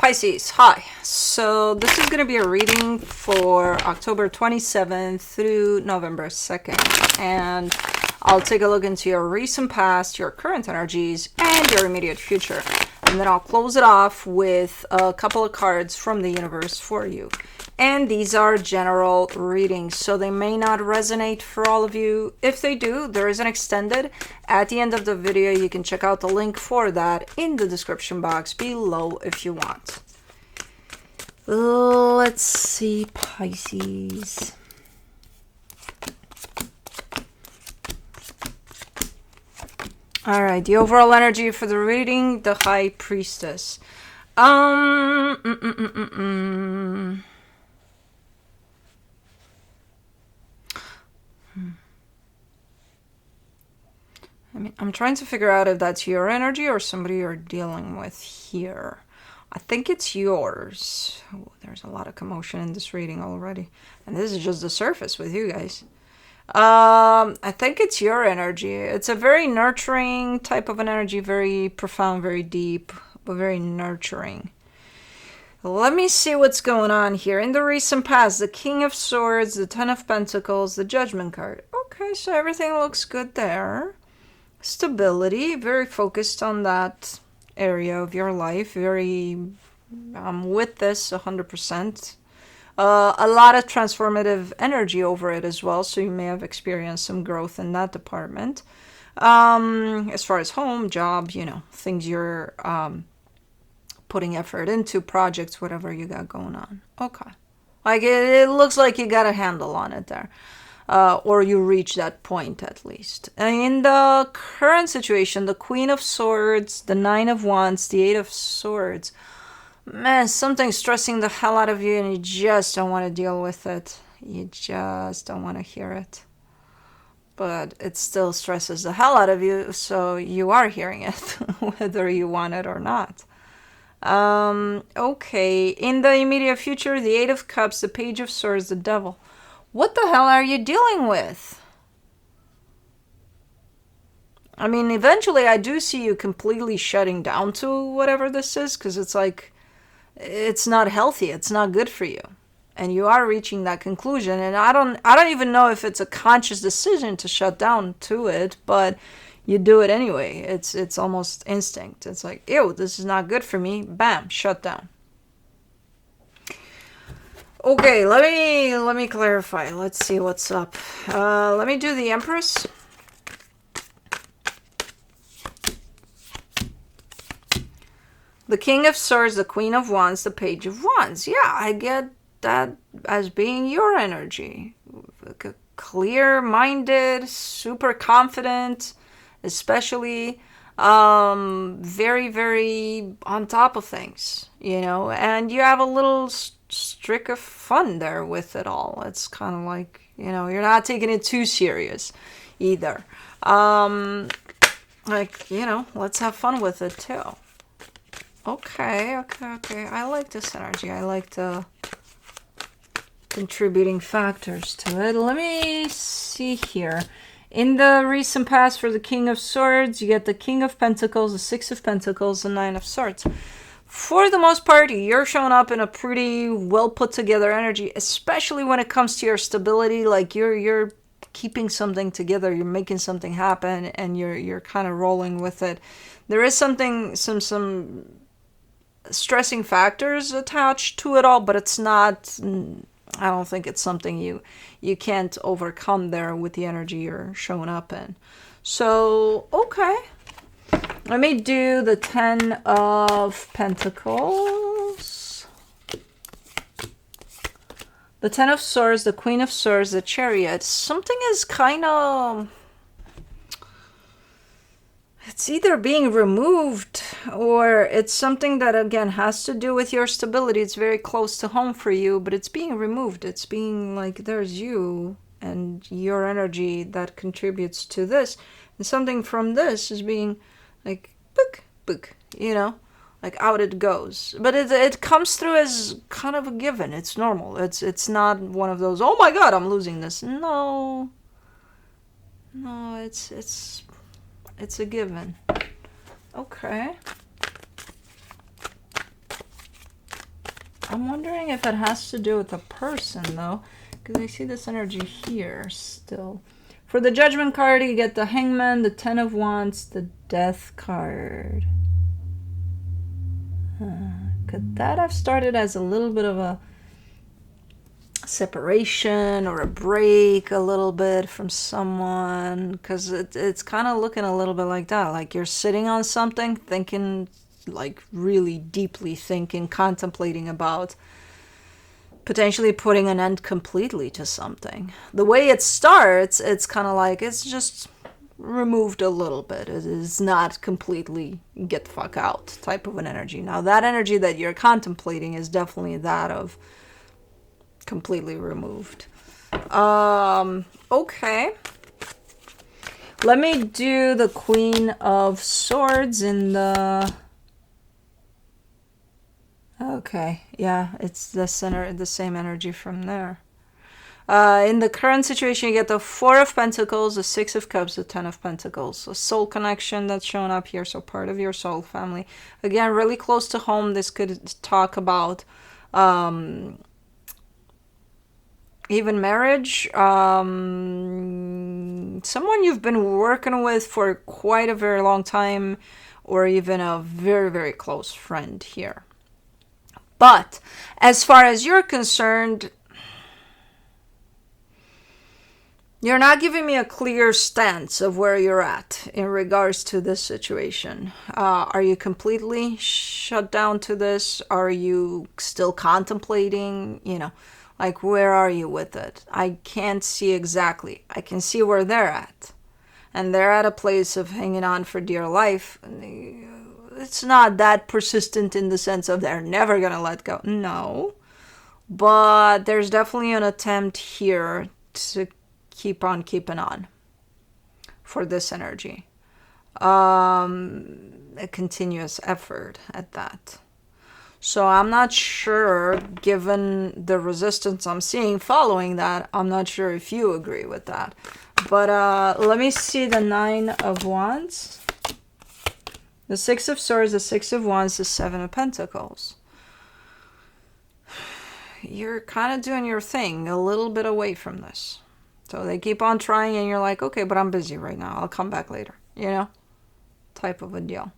Pisces, hi. So this is going to be a reading for October 27th through November 2nd. And I'll take a look into your recent past, your current energies, and your immediate future. And then I'll close it off with a couple of cards from the universe for you. And these are general readings, so they may not resonate for all of you. If they do, there is an extended. At the end of the video, you can check out the link for that in the description box below if you want. Let's see, Pisces. All right, the overall energy for the reading, the High Priestess. I'm trying to figure out if that's your energy or somebody you're dealing with here. I think it's yours. Oh, there's a lot of commotion in this reading already. And this is just the surface with you guys. I think it's your energy. It's a very nurturing type of an energy, very profound, very deep, but very nurturing. Let me see what's going on here. In the recent past, the King of Swords, the Ten of Pentacles, the Judgment card. Okay, so everything looks good there. Stability, very focused on that area of your life. Very, with this 100%. A lot of transformative energy over it as well, so you may have experienced some growth in that department. As far as home, job, you know, things you're putting effort into, projects, whatever you got going on. Okay. Like it looks like you got a handle on it there. Or you reach that point at least. And in the current situation, the Queen of Swords, the Nine of Wands, the Eight of Swords, man, something's stressing the hell out of you and you just don't want to deal with it. You just don't want to hear it. But it still stresses the hell out of you, so you are hearing it, whether you want it or not. Okay, in the immediate future, the Eight of Cups, the Page of Swords, the Devil. What the hell are you dealing with? I mean, eventually I do see you completely shutting down to whatever this is, because it's like, it's not healthy, it's not good for you. And you are reaching that conclusion, and I don't even know if it's a conscious decision to shut down to it, but you do it anyway. It's almost instinct. It's like, ew, this is not good for me. Bam, shut down. Okay, let me clarify. Let's see what's up. Let me do the Empress. The King of Swords, the Queen of Wands, the Page of Wands. Yeah, I get that as being your energy. Clear-minded, super confident, especially very, very on top of things, you know, and you have a little streak of fun there with it all. It's kind of like, you know, you're not taking it too serious either. Like, you know, let's have fun with it too. Okay. I like this energy. I like the contributing factors to it. Let me see here. In the recent past, for the King of Swords, you get the King of Pentacles, the Six of Pentacles, the Nine of Swords. For the most part, you're showing up in a pretty well put together energy, especially when it comes to your stability. Like you're keeping something together, you're making something happen, and you're kind of rolling with it. There is some stressing factors attached to it all, but it's not, I don't think it's something you can't overcome there with the energy you're showing up in. So, okay. Let me do the Ten of Pentacles. The Ten of Swords, the Queen of Swords, the Chariot. Something is kind of... It's either being removed or it's something that, again, has to do with your stability. It's very close to home for you, but it's being removed. It's being like there's you and your energy that contributes to this. And something from this is being like, book, you know, like out it goes. But it comes through as kind of a given. It's normal. It's not one of those, oh my God, I'm losing this. No, it's a given. Okay. I'm wondering if it has to do with a person, though, because I see this energy here still. For the Judgment card, you get the Hangman, the Ten of Wands, the Death card. Could that have started as a little bit of a separation or a break a little bit from someone? Because it's kind of looking a little bit like that. Like you're sitting on something, thinking, like really deeply thinking, contemplating about potentially putting an end completely to something. The way it starts, it's kind of like it's just removed a little bit. It is not completely get the fuck out type of an energy. Now, that energy that you're contemplating is definitely that of completely removed. Okay. Let me do the Queen of Swords in the... Okay, yeah, it's the same energy from there. In the current situation, you get the Four of Pentacles, the Six of Cups, the Ten of Pentacles. A soul connection that's shown up here, so part of your soul family. Again, really close to home. This could talk about even marriage. Someone you've been working with for quite a very long time, or even a very, very close friend here. But as far as you're concerned, you're not giving me a clear stance of where you're at in regards to this situation. Are you completely shut down to this? Are you still contemplating? You know, like where are you with it? I can't see exactly. I can see where they're at. And they're at a place of hanging on for dear life. It's not that persistent in the sense of they're never going to let go. No. But there's definitely an attempt here to keep on keeping on for this energy. A continuous effort at that. So I'm not sure, given the resistance I'm seeing following that, I'm not sure if you agree with that. But let me see the Nine of Wands. The Six of Swords, the Six of Wands, the Seven of Pentacles. You're kind of doing your thing a little bit away from this. So they keep on trying and you're like, okay, but I'm busy right now. I'll come back later, you know, type of a deal.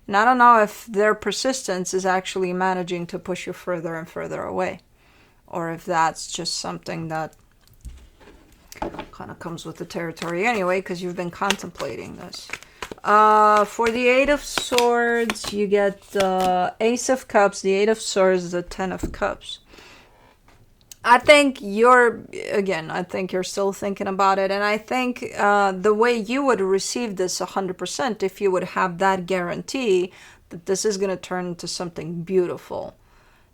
And I don't know if their persistence is actually managing to push you further and further away. Or if that's just something that kind of comes with the territory anyway, because you've been contemplating this. For the Eight of Swords, you get the Ace of Cups, the Eight of Swords, the Ten of Cups. I think you're still thinking about it. And I think the way you would receive this 100%, if you would have that guarantee that this is going to turn into something beautiful,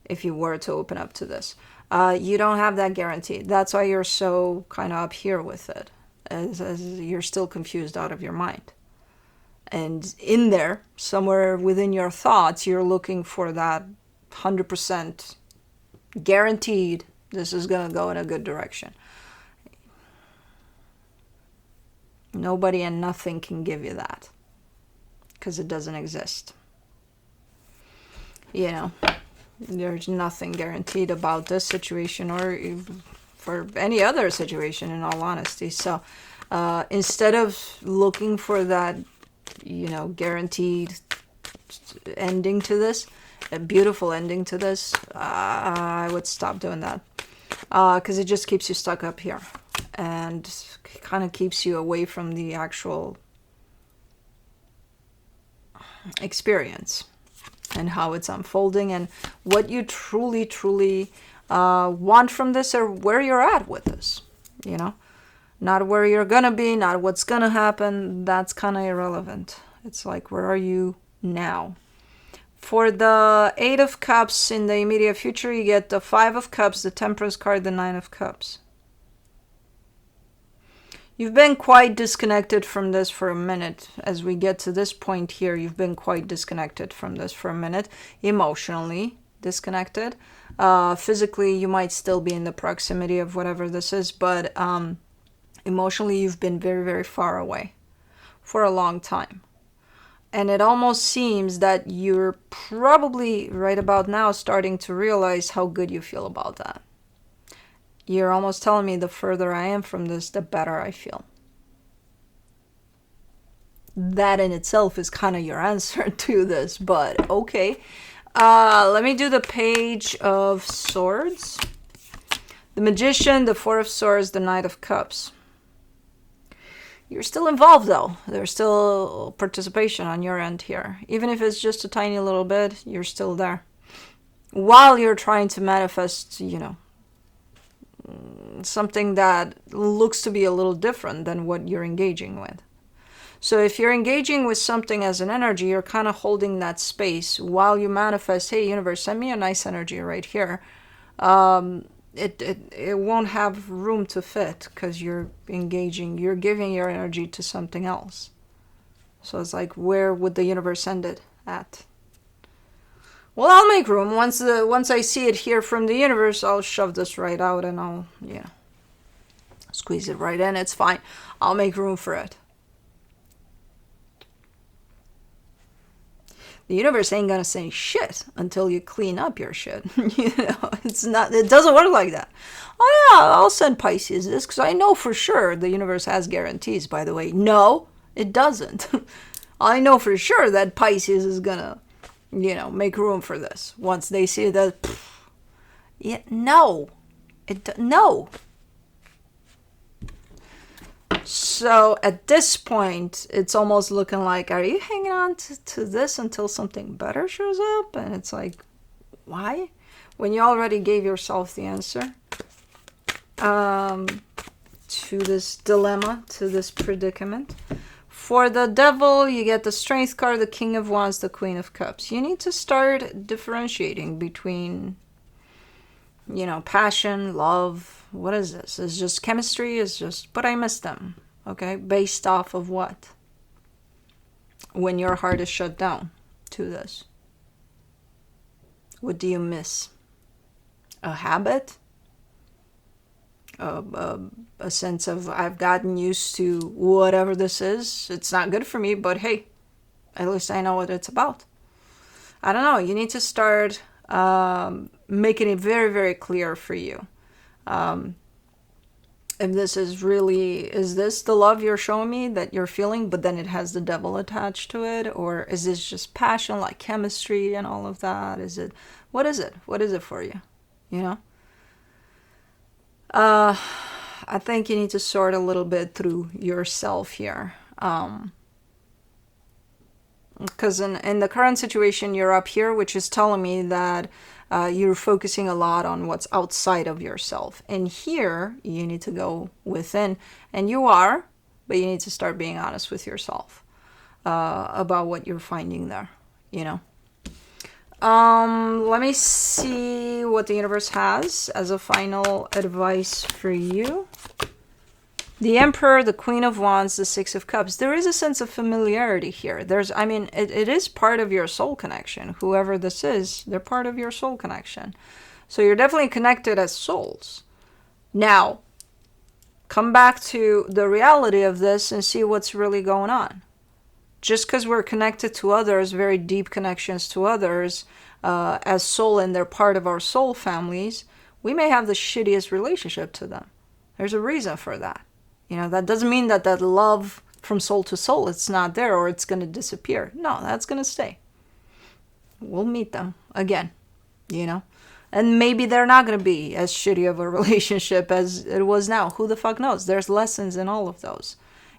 if you were to open up to this. You don't have that guarantee. That's why you're so kind of up here with it, as you're still confused out of your mind. And in there, somewhere within your thoughts, you're looking for that 100% guaranteed this is going to go in a good direction. Nobody and nothing can give you that, because it doesn't exist. You know, there's nothing guaranteed about this situation or for any other situation, in all honesty. So instead of looking for that, you know, guaranteed ending to this, a beautiful ending to this, I would stop doing that. Because it just keeps you stuck up here and kind of keeps you away from the actual experience and how it's unfolding and what you truly, truly want from this, or where you're at with this, you know? Not where you're gonna be, not what's gonna happen. That's kind of irrelevant. It's like, where are you now? For the Eight of Cups in the immediate future, you get the Five of Cups, the Temperance card, the Nine of Cups. You've been quite disconnected from this for a minute. As we get to this point here, you've been quite disconnected from this for a minute. Emotionally disconnected. Physically, you might still be in the proximity of whatever this is, but emotionally, you've been very, very far away for a long time. And it almost seems that you're probably right about now starting to realize how good you feel about that. You're almost telling me the further I am from this, the better I feel. That in itself is kind of your answer to this, but okay. Let me do the Page of Swords. The Magician, the Four of Swords, the Knight of Cups. You're still involved though. There's still participation on your end here. Even if it's just a tiny little bit, you're still there. While you're trying to manifest, something that looks to be a little different than what you're engaging with. So if you're engaging with something as an energy, you're kind of holding that space while you manifest, hey, universe, send me a nice energy right here. It won't have room to fit because you're engaging, you're giving your energy to something else. So it's like, where would the universe send it at? Well, I'll make room. Once I see it here from the universe, I'll shove this right out and I'll, squeeze it right in. It's fine. I'll make room for it. The universe ain't gonna say shit until you clean up your shit. It doesn't work like that. Oh yeah, I'll send Pisces this because I know for sure the universe has guarantees, by the way. No, it doesn't. I know for sure that Pisces is gonna, make room for this. Once they see that, no. No. So at this point, it's almost looking like, are you hanging on to this until something better shows up? And it's like, why? When you already gave yourself the answer to this dilemma, to this predicament. For the Devil, you get the Strength card, the King of Wands, the Queen of Cups. You need to start differentiating between, passion, love. What is this? It's just chemistry. It's just, but I miss them. Okay. Based off of what? When your heart is shut down to this. What do you miss? A habit? A sense of, I've gotten used to whatever this is. It's not good for me, but hey, at least I know what it's about. I don't know. You need to start making it very, very clear for you. If this is this the love you're showing me that you're feeling, but then it has the devil attached to it? Or is this just passion, like chemistry and all of that? What is it? What is it for you? I think you need to sort a little bit through yourself here. Because in the current situation, you're up here, which is telling me that you're focusing a lot on what's outside of yourself. And here, you need to go within. And you are, but you need to start being honest with yourself about what you're finding there, Let me see what the universe has as a final advice for you. The Emperor, the Queen of Wands, the Six of Cups. There is a sense of familiarity here. It is part of your soul connection. Whoever this is, they're part of your soul connection. So you're definitely connected as souls. Now, come back to the reality of this and see what's really going on. Just because we're connected to others, very deep connections to others, as soul and they're part of our soul families, we may have the shittiest relationship to them. There's a reason for that. That doesn't mean that love from soul to soul, it's not there or it's going to disappear. No, that's going to stay. We'll meet them again, And maybe they're not going to be as shitty of a relationship as it was now. Who the fuck knows? There's lessons in all of those.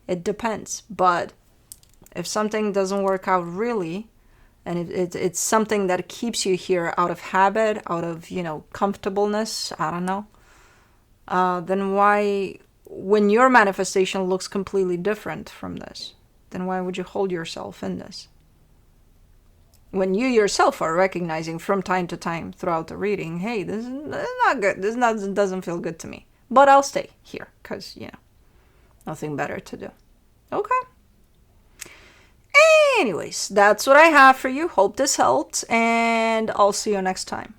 It depends. But if something doesn't work out really, and it's something that keeps you here out of habit, out of, comfortableness, I don't know, then why, when your manifestation looks completely different from this, then why would you hold yourself in this? When you yourself are recognizing from time to time throughout the reading, hey, this is not good. This doesn't feel good to me. But I'll stay here because, nothing better to do. Okay. Anyways, that's what I have for you. Hope this helped, and I'll see you next time.